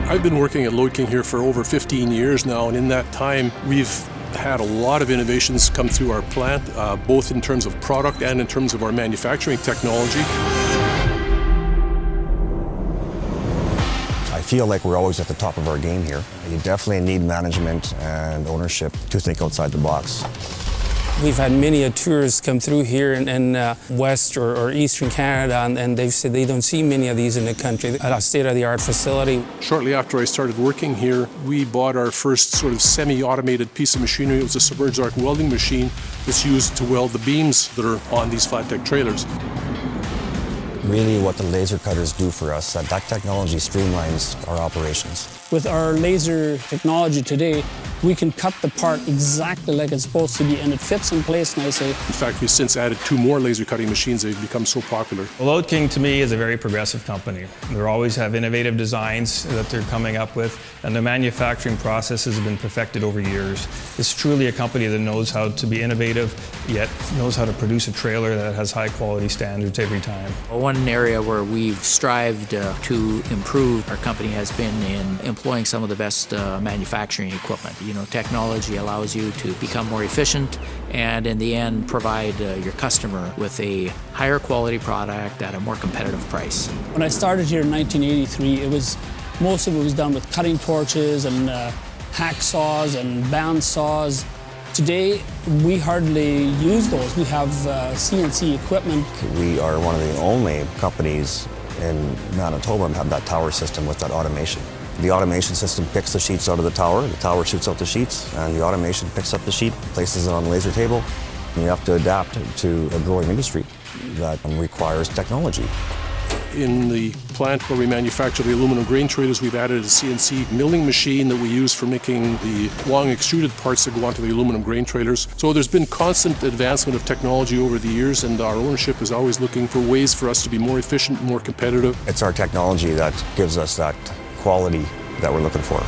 I've been working at Lloyd King here for over 15 years now, and in that time we've had a lot of innovations come through our plant, both in terms of product and in terms of our manufacturing technology. I feel like we're always at the top of our game here. You definitely need management and ownership to think outside the box. We've had many tours come through here in West or Eastern Canada, and they've said they don't see many of these in the country at a state-of-the-art facility. Shortly after I started working here, we bought our first sort of semi-automated piece of machinery. It was a submerged arc welding machine that's used to weld the beams that are on these flat deck trailers. Really what the laser cutters do for us, that technology streamlines our operations. With our laser technology today, we can cut the part exactly like it's supposed to be, and it fits in place nicely. In fact, we've since added 2 more laser cutting machines. They've become so popular. Lloyd King, to me, is a very progressive company. They always have innovative designs that they're coming up with, and the manufacturing processes have been perfected over years. It's truly a company that knows how to be innovative, yet knows how to produce a trailer that has high quality standards every time. One area where we've strived to improve our company has been in employing some of the best manufacturing equipment. You know, technology allows you to become more efficient and in the end provide your customer with a higher quality product at a more competitive price. When I started here in 1983, most of it was done with cutting torches and hacksaws and bandsaws. Today, we hardly use those. We have CNC equipment. We are one of the only companies in Manitoba that have that tower system with that automation. The automation system picks the sheets out of the tower shoots out the sheets, and the automation picks up the sheet, places it on the laser table. And you have to adapt to a growing industry that requires technology. In the plant where we manufacture the aluminum grain trailers, we've added a CNC milling machine that we use for making the long extruded parts that go onto the aluminum grain trailers. So there's been constant advancement of technology over the years, and our ownership is always looking for ways for us to be more efficient, more competitive. It's our technology that gives us that quality that we're looking for.